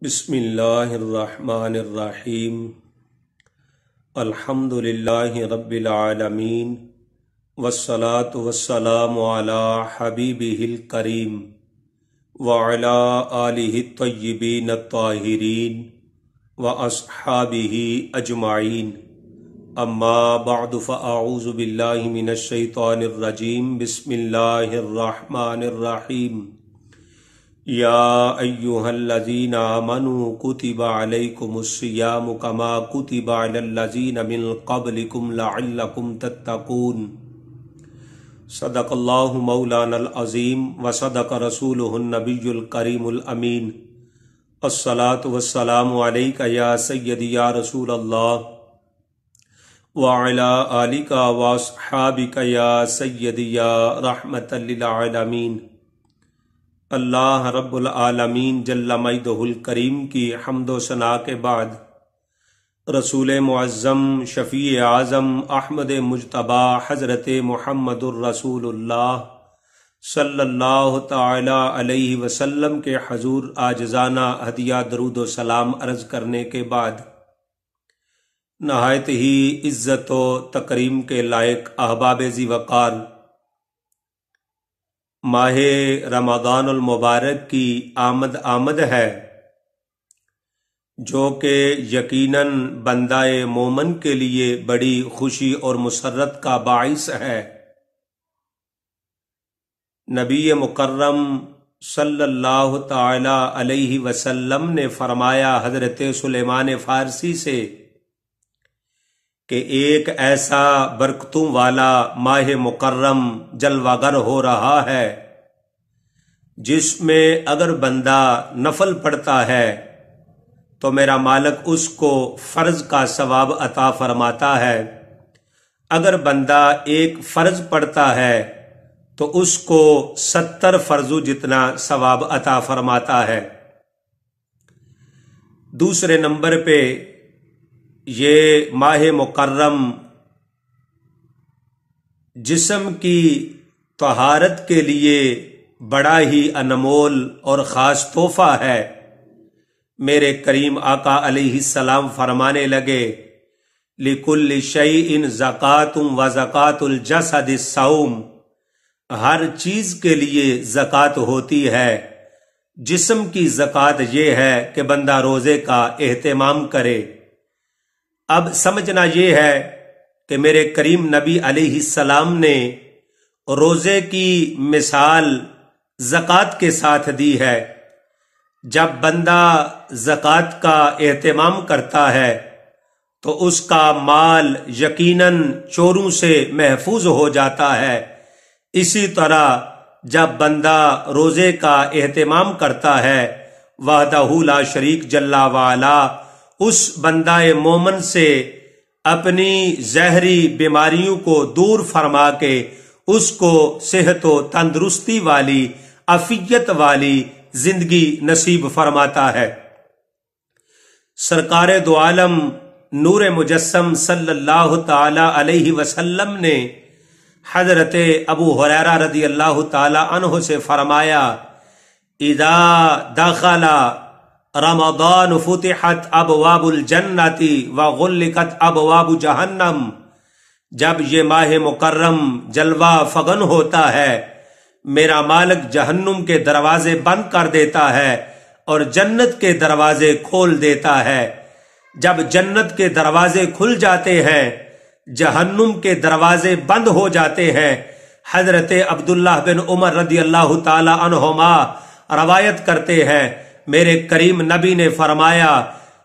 بسم اللہ الرحمن الرحیم الحمد للہ رب العالمین والصلاة والسلام علی حبیبہ الکریم وعلی آلہ الطیبین الطاہرین واصحابہ اجمعین اما بعد فاعوذ باللہ من الشیطان الرجیم بسم اللہ الرحمن الرحیم یا ایہا الذین آمنوا کتب علیکم الصیام کما کتب علی الذین من قبلکم لعلکم تتقون صدق اللہ مولانا العظیم وصدق رسولہ النبی الکریم الامین الصلاة والسلام علیک یا سیدی یا رسول اللہ وعلی آلک واصحابک یا سیدی یا رحمت للعالمین۔ اللہ رب العالمین جل مجدہ الکریم کی حمد و ثنا کے بعد رسول معظم شفیع اعظم احمد مجتبی حضرت محمد الرسول اللہ صلی اللہ تعالی علیہ وسلم کے حضور عاجزانہ ہدیہ درود و سلام عرض کرنے کے بعد نہایت ہی عزت و تکریم کے لائق احباب ذی وقار، ماہ رمضان المبارک کی آمد ہے جو کہ یقیناً بندہ مومن کے لیے بڑی خوشی اور مسرت کا باعث ہے۔ نبی مکرم صلی اللہ تعالی علیہ وسلم نے فرمایا حضرت سلیمان فارسی سے کہ ایک ایسا برکتوں والا ماہ مکرم جلوہ گر ہو رہا ہے جس میں اگر بندہ نفل پڑھتا ہے تو میرا مالک اس کو فرض کا ثواب عطا فرماتا ہے، اگر بندہ ایک فرض پڑھتا ہے تو اس کو 70 فرضوں جتنا ثواب عطا فرماتا ہے۔ دوسرے نمبر پہ یہ ماہ مکرم جسم کی طہارت کے لیے بڑا ہی انمول اور خاص تحفہ ہے۔ میرے کریم آقا علیہ السلام فرمانے لگے لِكُلِّ شَيْءٍ زَكَاةٌ وَزَكَاةُ الْجَسَدِ الصَّوْمُ، ہر چیز کے لیے زکوٰۃ ہوتی ہے، جسم کی زکوٰۃ یہ ہے کہ بندہ روزے کا اہتمام کرے۔ اب سمجھنا یہ ہے کہ میرے کریم نبی علیہ السلام نے روزے کی مثال زکوٰۃ کے ساتھ دی ہے۔ جب بندہ زکوٰۃ کا اہتمام کرتا ہے تو اس کا مال یقیناً چوروں سے محفوظ ہو جاتا ہے۔ اسی طرح جب بندہ روزے کا اہتمام کرتا ہے وحدہ لا شریک جل وعلا اس بندہ مومن سے اپنی زہری بیماریوں کو دور فرما کے اس کو صحت و تندرستی والی عافیت والی زندگی نصیب فرماتا ہے۔ سرکار دو عالم نور مجسم صلی اللہ تعالی علیہ وسلم نے حضرت ابو ہریرہ رضی اللہ تعالی عنہ سے فرمایا اذا دخل رمضان فتحت ابواب الجنت وغلقت ابواب جہنم، جب یہ ماہ مکرم جلوہ فغن ہوتا ہے میرا مالک جہنم کے دروازے بند کر دیتا ہے اور جنت کے دروازے کھول دیتا ہے۔ جب جنت کے دروازے کھل جاتے ہیں جہنم کے دروازے بند ہو جاتے ہیں۔ حضرت عبداللہ بن عمر رضی اللہ تعالی عنہما روایت کرتے ہیں میرے کریم نبی نے فرمایا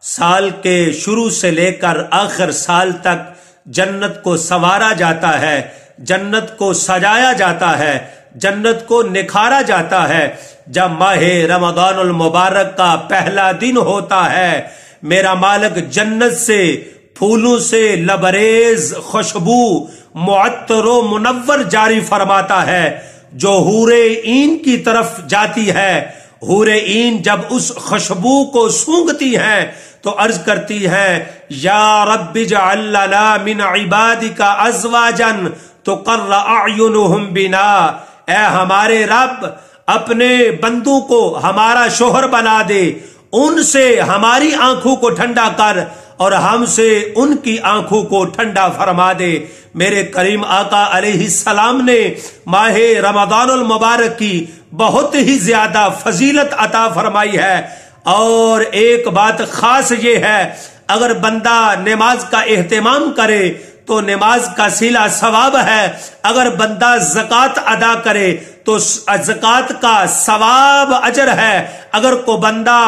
سال کے شروع سے لے کر آخر سال تک جنت کو سنوارا جاتا ہے، جنت کو سجایا جاتا ہے، جنت کو نکھارا جاتا ہے۔ جب ماہ رمضان المبارک کا پہلا دن ہوتا ہے میرا مالک جنت سے پھولوں سے لبریز خوشبو معطر و منور جاری فرماتا ہے جو حور عین کی طرف جاتی ہے۔ حور عین جب اس خوشبو کو سونگتی ہیں تو عرض کرتی ہیں یا رب اجعل لنا من عبادک ازواجا تقر اعینہم بنا، اے ہمارے رب اپنے بندوں کو ہمارا شوہر بنا دے ان سے ہماری آنکھوں کو ٹھنڈا کر اور ہم سے ان کی آنکھوں کو ٹھنڈا فرما دے۔ میرے کریم آقا علیہ السلام نے ماہ رمضان المبارک کی بہت ہی زیادہ فضیلت عطا فرمائی ہے، اور ایک بات خاص یہ ہے، اگر بندہ نماز کا اہتمام کرے تو نماز کا صلہ ثواب ہے، اگر بندہ زکوٰۃ ادا کرے تو زکوٰۃ کا ثواب اجر ہے، اگر کوئی بندہ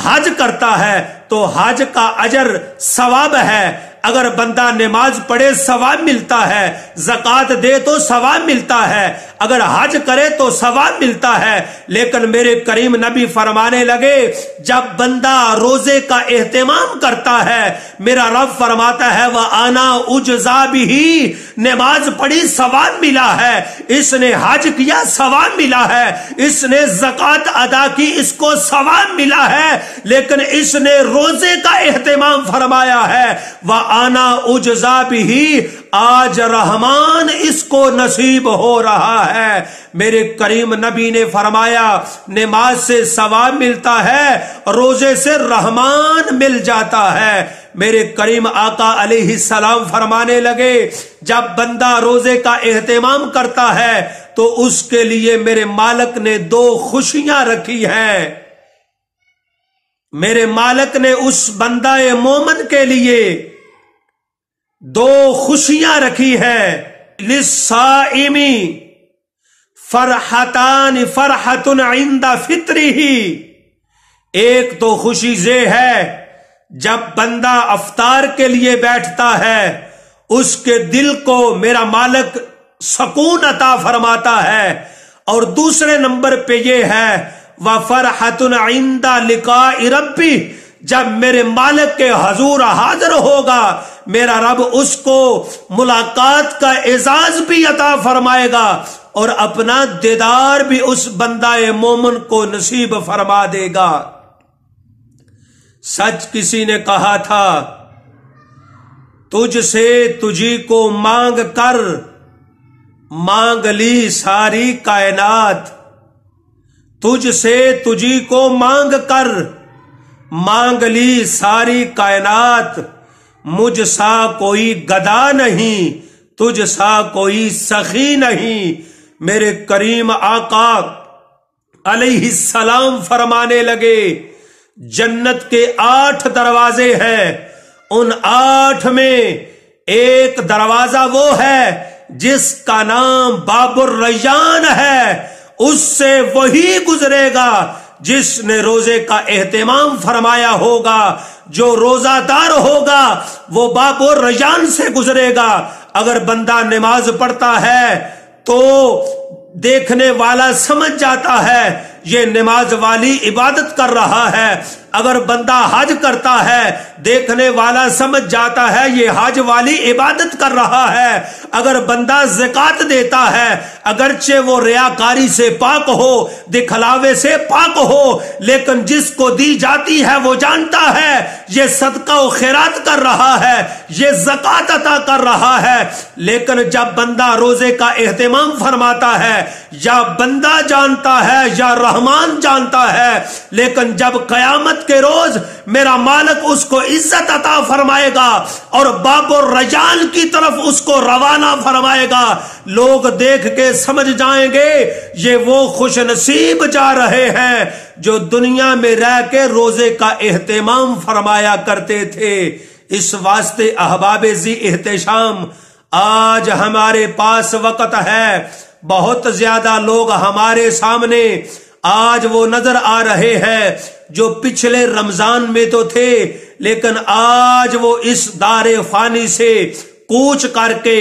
حج کرتا ہے تو حج کا اجر ثواب ہے، اگر بندہ نماز پڑھے ثواب ملتا ہے، زکوٰۃ دے تو ثواب ملتا ہے، اگر حج کرے تو ثواب ملتا ہے۔ لیکن میرے کریم نبی فرمانے لگے جب بندہ روزے کا اہتمام کرتا ہے، میرا رب فرماتا ہے وَأَنَا أُجْزَى بِهِ، نماز پڑھی ثواب ملا ہے، اس نے حج کیا ثواب ملا ہے، اس نے زکوٰۃ ادا کی اس کو ثواب ملا ہے، لیکن اس نے روزے کا اہتمام فرمایا ہے وَأَنَا أُجْزَى بِهِ، آج رحمان اس کو نصیب ہو رہا ہے۔ میرے کریم نبی نے فرمایا نماز سے ثواب ملتا ہے، روزے سے رحمان مل جاتا ہے۔ میرے کریم آقا علیہ السلام فرمانے لگے جب بندہ روزے کا اہتمام کرتا ہے تو اس کے لیے میرے مالک نے 2 خوشیاں رکھی ہیں۔ میرے مالک نے اس بندہ مومن کے لیے 2 خوشیاں رکھی ہیں۔ للصائم فرحتان فرحت عند فطرہ، ایک تو خوشی یہ ہے جب بندہ افطار کے لیے بیٹھتا ہے اس کے دل کو میرا مالک سکون عطا فرماتا ہے، اور دوسرے نمبر پہ یہ ہے وفرحت عند لقاء ربی، جب میرے مالک کے حضور حاضر ہوگا میرا رب اس کو ملاقات کا اعزاز بھی عطا فرمائے گا اور اپنا دیدار بھی اس بندہ مومن کو نصیب فرما دے گا۔ سچ کسی نے کہا تھا تجھ سے تجھی کو مانگ کر مانگ لی ساری کائنات، تجھ سے تجھی کو مانگ کر مانگ لی ساری کائنات، مجھ سا کوئی گدا نہیں تجھ سا کوئی سخی نہیں۔ میرے کریم آقا علیہ السلام فرمانے لگے جنت کے 8 دروازے ہیں، ان 8 میں ایک دروازہ وہ ہے جس کا نام باب الریان ہے، اس سے وہی گزرے گا جس نے روزے کا اہتمام فرمایا ہوگا، جو روزہ دار ہوگا وہ باب الریان سے گزرے گا۔ اگر بندہ نماز پڑھتا ہے تو دیکھنے والا سمجھ جاتا ہے یہ نماز والی عبادت کر رہا ہے، اگر بندہ حج کرتا ہے دیکھنے والا سمجھ جاتا ہے یہ حج والی عبادت کر رہا ہے، اگر بندہ زکوٰۃ دیتا ہے اگرچہ وہ ریاکاری سے پاک ہو، دکھلاوے سے پاک ہو، لیکن جس کو دی جاتی ہے وہ جانتا ہے یہ صدقہ و خیرات کر رہا ہے، یہ زکوٰۃ عطا کر رہا ہے۔ لیکن جب بندہ روزے کا اہتمام فرماتا ہے یا بندہ جانتا ہے یا رحمان جانتا ہے، لیکن جب قیامت کے روز میرا مالک اس کو عزت عطا فرمائے گا اور باب الرجال کی طرف اس کو روانہ فرمائے گا، لوگ دیکھ کے سمجھ جائیں گے یہ وہ خوش نصیب جا رہے ہیں جو دنیا میں رہ کے روزے کا اہتمام فرمایا کرتے تھے۔ اس واسطے احباب ذی احتشام آج ہمارے پاس وقت ہے، بہت زیادہ لوگ ہمارے سامنے آج وہ نظر آ رہے ہیں جو پچھلے رمضان میں تو تھے لیکن آج وہ اس دار فانی سے کوچ کر کے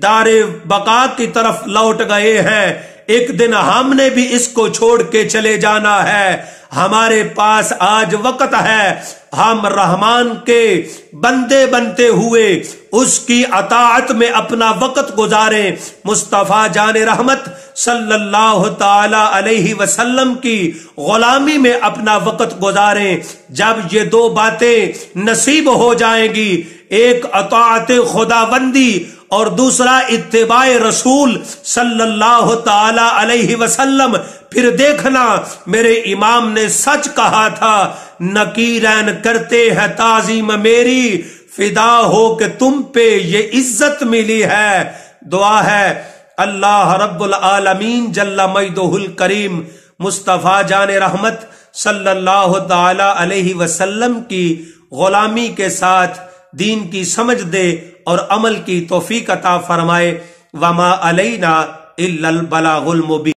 دار بقا کی طرف لوٹ گئے ہیں۔ ایک دن ہم نے بھی اس کو چھوڑ کے چلے جانا ہے۔ ہمارے پاس آج وقت ہے ہم رحمان کے بندے بنتے ہوئے اس کی اطاعت میں اپنا وقت گزاریں، مصطفیٰ جان رحمت صلی اللہ تعالی علیہ وسلم کی غلامی میں اپنا وقت گزاریں۔ جب یہ 2 باتیں نصیب ہو جائیں گی، ایک اطاعت خداوندی اور دوسرا اتباع رسول صلی اللہ تعالی علیہ وسلم، پھر دیکھنا میرے امام نے سچ کہا تھا، نکیرین کرتے ہیں تعظیم میری، فدا ہو کہ تم پہ یہ عزت ملی ہے۔ دعا ہے اللہ رب العالمین جل مجدہ الکریم مصطفیٰ جان رحمت صلی اللہ تعالی علیہ وسلم کی غلامی کے ساتھ دین کی سمجھ دے اور عمل کی توفیق عطا فرمائے۔ وما علینا الا البلاغ المبین۔